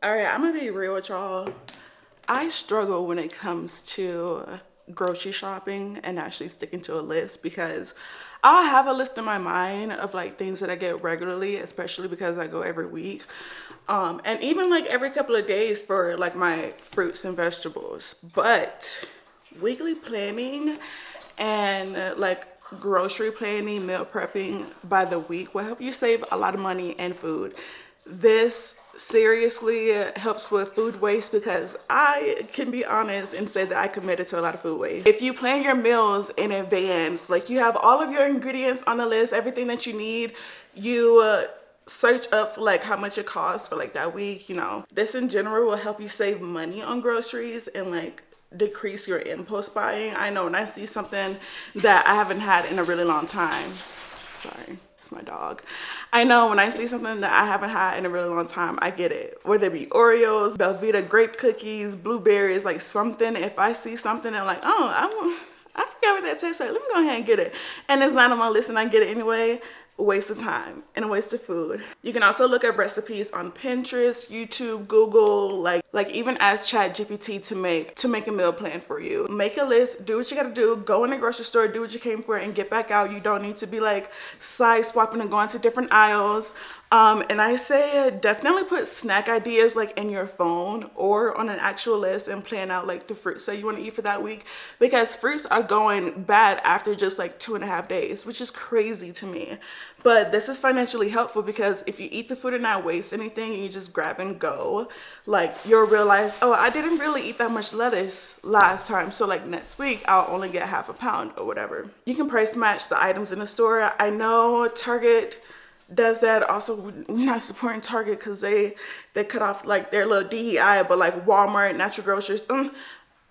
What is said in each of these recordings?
All right, I'm gonna be real with y'all. I struggle when it comes to grocery shopping and actually sticking to a list because I'll have a list in my mind of like things that I get regularly, especially because I go every week. And even like every couple of days for like my fruits and vegetables. But weekly planning and like grocery planning, meal prepping by the week will help you save a lot of money and food. This seriously helps with food waste because I can be honest and say that I committed to a lot of food waste. If you plan your meals in advance, like you have all of your ingredients on the list, everything that you need, you search up for like how much it costs for like that week, This in general will help you save money on groceries and like decrease your impulse buying. I know when I see something that I haven't had in a really long time, sorry, it's my dog. I know when I see something that I haven't had in a really long time, I get it. Whether it be Oreos, Belvita grape cookies, blueberries, like something. If I see something and like, oh, I forgot what that tastes like. Let me go ahead and get it. And it's not on my list and I get it anyway. A waste of time and a waste of food. You can also look at recipes on Pinterest, YouTube, Google, like even ask ChatGPT to make a meal plan for you. Make a list, do what you gotta do, go in the grocery store, do what you came for and get back out. You don't need to be like side swapping and going to different aisles. And I say definitely put snack ideas like in your phone or on an actual list and plan out like the fruits that you want to eat for that week, because fruits are going bad after just like 2.5 days, which is crazy to me. But this is financially helpful because if you eat the food and not waste anything and you just grab and go, like you'll realize, oh, I didn't really eat that much lettuce last time. So like next week, I'll only get half a pound or whatever. You can price match the items in the store. I know Target does that. Also, we're not supporting Target because they cut off like their little DEI, but like Walmart, Natural Grocers,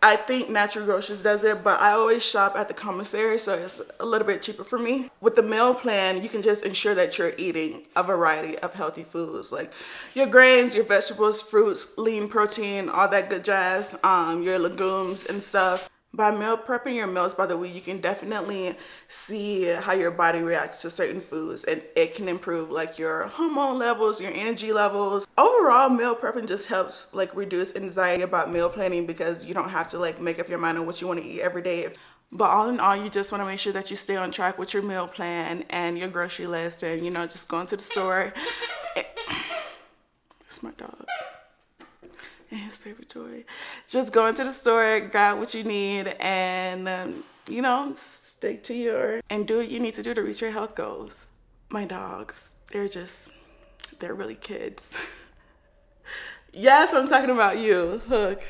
I think Natural Grocers does it, but I always shop at the commissary, so it's a little bit cheaper for me. With the meal plan, you can just ensure that you're eating a variety of healthy foods, like your grains, your vegetables, fruits, lean protein, all that good jazz, your legumes and stuff. By meal prepping your meals by the week, you can definitely see how your body reacts to certain foods, and it can improve like your hormone levels, your energy levels. Overall, meal prepping just helps like reduce anxiety about meal planning because you don't have to like make up your mind on what you want to eat every day. But all in all, you just want to make sure that you stay on track with your meal plan and your grocery list, and just going to the store. It's my dog. And his favorite toy. Just go into the store, grab what you need, and stick to and do what you need to do to reach your health goals. My dogs, they're really kids. Yes, I'm talking about you. Look.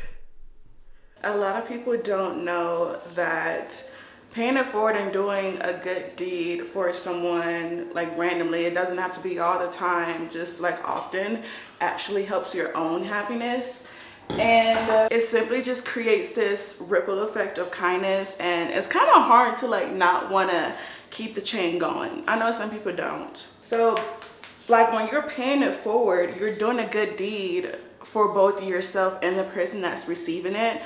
A lot of people don't know that paying it forward and doing a good deed for someone like randomly, it doesn't have to be all the time, just like often, actually helps your own happiness. And it simply just creates this ripple effect of kindness, and it's kind of hard to like not want to keep the chain going. I know some people don't. So like when you're paying it forward, you're doing a good deed for both yourself and the person that's receiving it.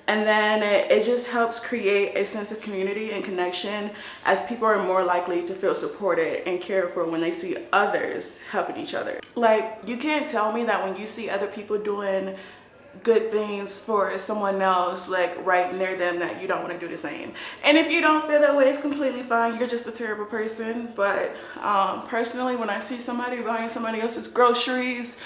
And then it just helps create a sense of community and connection, as people are more likely to feel supported and cared for when they see others helping each other. Like, you can't tell me that when you see other people doing good things for someone else like right near them that you don't want to do the same. And if you don't feel that way, it's completely fine. You're just a terrible person. But personally, when I see somebody buying somebody else's groceries,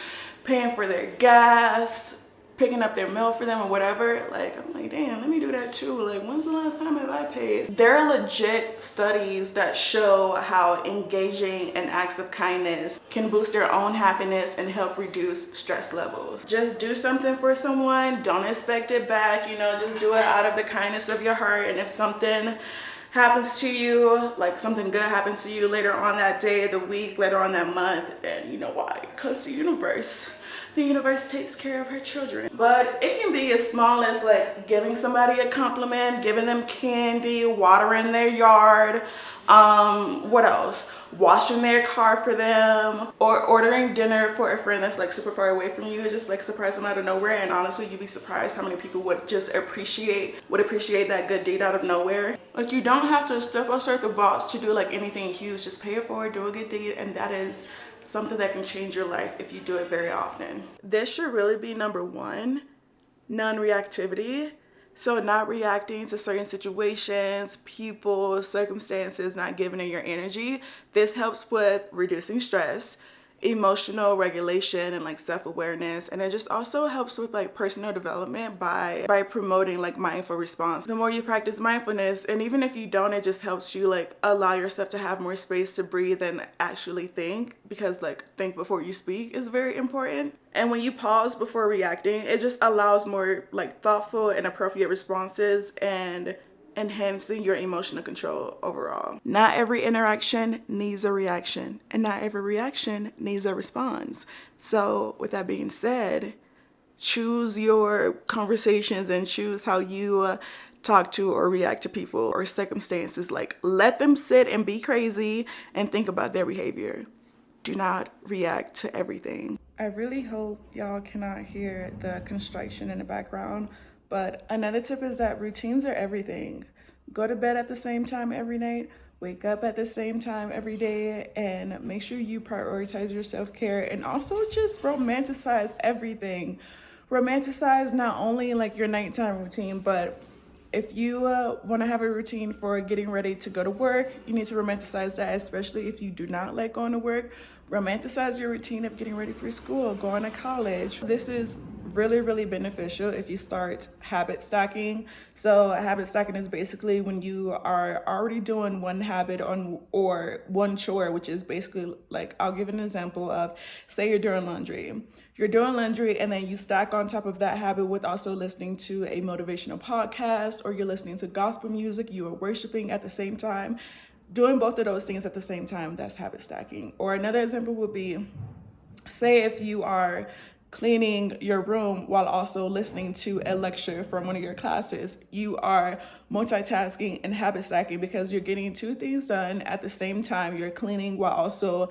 paying for their gas, picking up their meal for them or whatever, like I'm like, damn, let me do that too. Like, when's the last time have I paid? There are legit studies that show how engaging in acts of kindness can boost your own happiness and help reduce stress levels. Just do something for someone, don't expect it back, just do it out of the kindness of your heart. And if something happens to you, like something good happens to you later on that day, the week, later on that month, then you know why, because the universe takes care of her children. But it can be as small as like giving somebody a compliment, giving them candy, watering their yard, what else? Washing their car for them, or ordering dinner for a friend that's like super far away from you, just like surprise them out of nowhere. And honestly, you'd be surprised how many people would just appreciate that good deed out of nowhere. Like, you don't have to step outside the box to do like anything huge. Just pay it forward, do a good deed, and that is something that can change your life if you do it very often. This should really be number one, non-reactivity. So not reacting to certain situations, people, circumstances, not giving it your energy. This helps with reducing stress, emotional regulation, and like self-awareness, and it just also helps with like personal development by promoting like mindful response. The more you practice mindfulness, and even if you don't, it just helps you like allow yourself to have more space to breathe and actually think, because like think before you speak is very important. And when you pause before reacting, it just allows more like thoughtful and appropriate responses and enhancing your emotional control overall. Not every interaction needs a reaction, and not every reaction needs a response. So with that being said, choose your conversations and choose how you talk to or react to people or circumstances. Like, let them sit and be crazy and think about their behavior. Do not react to everything. I really hope y'all cannot hear the construction in the background, but another tip is that routines are everything. Go to bed at the same time every night, wake up at the same time every day, and make sure you prioritize your self-care, and also just romanticize everything. Romanticize not only like your nighttime routine, but if you want to have a routine for getting ready to go to work, you need to romanticize that, especially if you do not like going to work. Romanticize your routine of getting ready for school, going to college. This is really, really beneficial if you start habit stacking. So habit stacking is basically when you are already doing one habit on or one chore, which is basically like, I'll give an example of, say you're doing laundry. You're doing laundry and then you stack on top of that habit with also listening to a motivational podcast, or you're listening to gospel music, you are worshiping at the same time. Doing both of those things at the same time, that's habit stacking. Or another example would be, say if you are cleaning your room while also listening to a lecture from one of your classes, you are multitasking and habit stacking because you're getting two things done at the same time. You're cleaning while also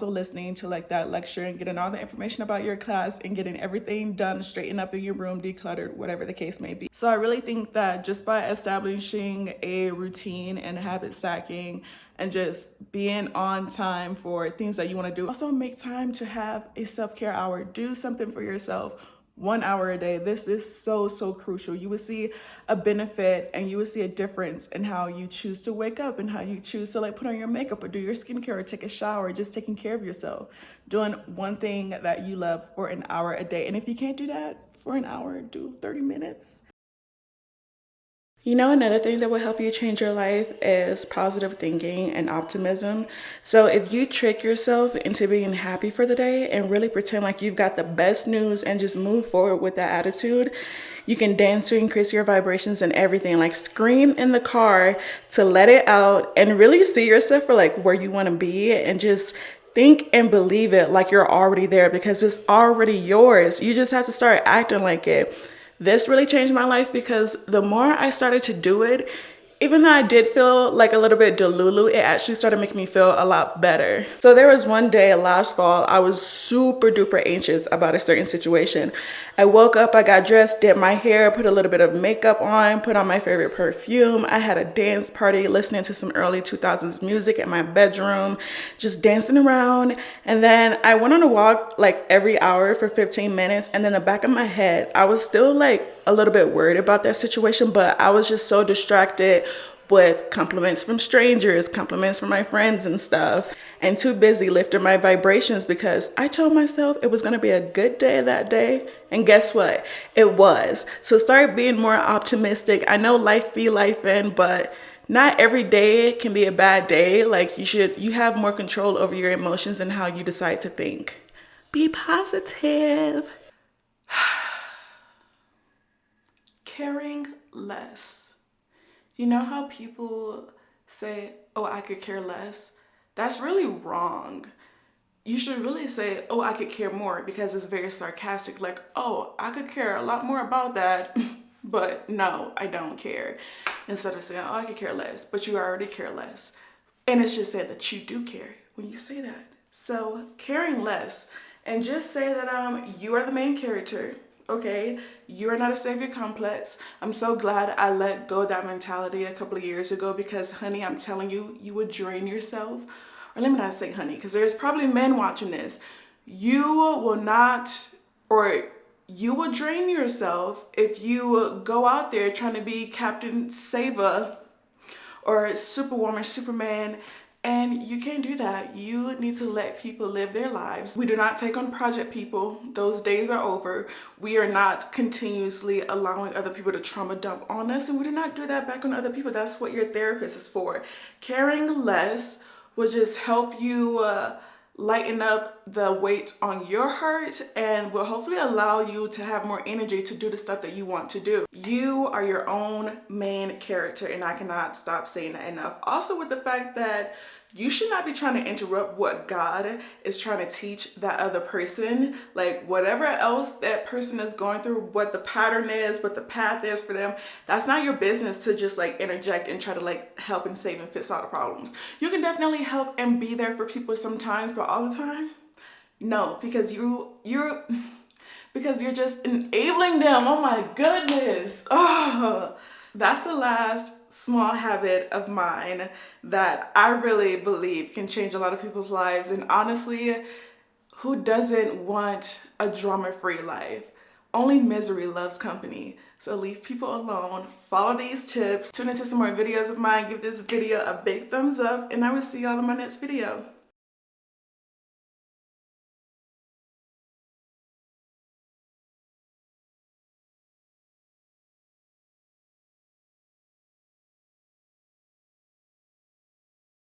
listening to like that lecture and getting all the information about your class and getting everything done, straightened up in your room, decluttered, whatever the case may be. So I really think that just by establishing a routine and habit stacking and just being on time for things that you want to do, also make time to have a self-care hour. Do something for yourself. 1 hour a day. This is so crucial. You will see a benefit and you will see a difference in how you choose to wake up and how you choose to like put on your makeup or do your skincare or take a shower, just taking care of yourself. Doing one thing that you love for an hour a day. And if you can't do that for an hour, do 30 minutes. You know, another thing that will help you change your life is positive thinking and optimism. So if you trick yourself into being happy for the day and really pretend like you've got the best news and just move forward with that attitude, you can dance to increase your vibrations and everything. Like scream in the car to let it out and really see yourself for like where you want to be, and just think and believe it like you're already there, because it's already yours. You just have to start acting like it. This really changed my life because the more I started to do it, even though I did feel like a little bit delulu, it actually started making me feel a lot better. So there was one day last fall, I was super duper anxious about a certain situation. I woke up, I got dressed, did my hair, put a little bit of makeup on, put on my favorite perfume. I had a dance party listening to some early 2000s music in my bedroom, just dancing around. And then I went on a walk like every hour for 15 minutes. And then in the back of my head, I was still like a little bit worried about that situation, but I was just so distracted with compliments from strangers, compliments from my friends and stuff, and too busy lifting my vibrations because I told myself it was going to be a good day that day. And guess what? It was. So start being more optimistic. I know life be lifing, but not every day can be a bad day. Like you have more control over your emotions and how you decide to think. Be positive. Caring less. You know how people say, oh, I could care less? That's really wrong. You should really say, oh, I could care more, because it's very sarcastic. Like, oh, I could care a lot more about that, but no, I don't care. Instead of saying, oh, I could care less, but you already care less. And it's just said that you do care when you say that. So caring less, and just say that you are the main character. Okay, you're not a savior complex. I'm so glad I let go of that mentality a couple of years ago, because honey, I'm telling you, you would drain yourself or let me not say honey, because there's probably men watching this. You will not, or you will drain yourself if you go out there trying to be Captain Sava or Superwoman, Superman, and you can't do that. You need to let people live their lives. We do not take on project people. Those days are over. We are not continuously allowing other people to trauma dump on us, and we do not do that back on other people. That's what your therapist is for. Caring less will just help you lighten up the weight on your heart and will hopefully allow you to have more energy to do the stuff that you want to do. You are your own main character, and I cannot stop saying that enough. Also, with the fact that you should not be trying to interrupt what God is trying to teach that other person. Like whatever else that person is going through, what the pattern is, what the path is for them, that's not your business to just like interject and try to like help and save and fix all the problems. You can definitely help and be there for people sometimes, but all the time, no, because you're just enabling them. Oh my goodness. Oh, that's the last small habit of mine that I really believe can change a lot of people's lives. And honestly, who doesn't want a drama-free life? Only misery loves company. So leave people alone, follow these tips, tune into some more videos of mine, give this video a big thumbs up, and I will see y'all in my next video.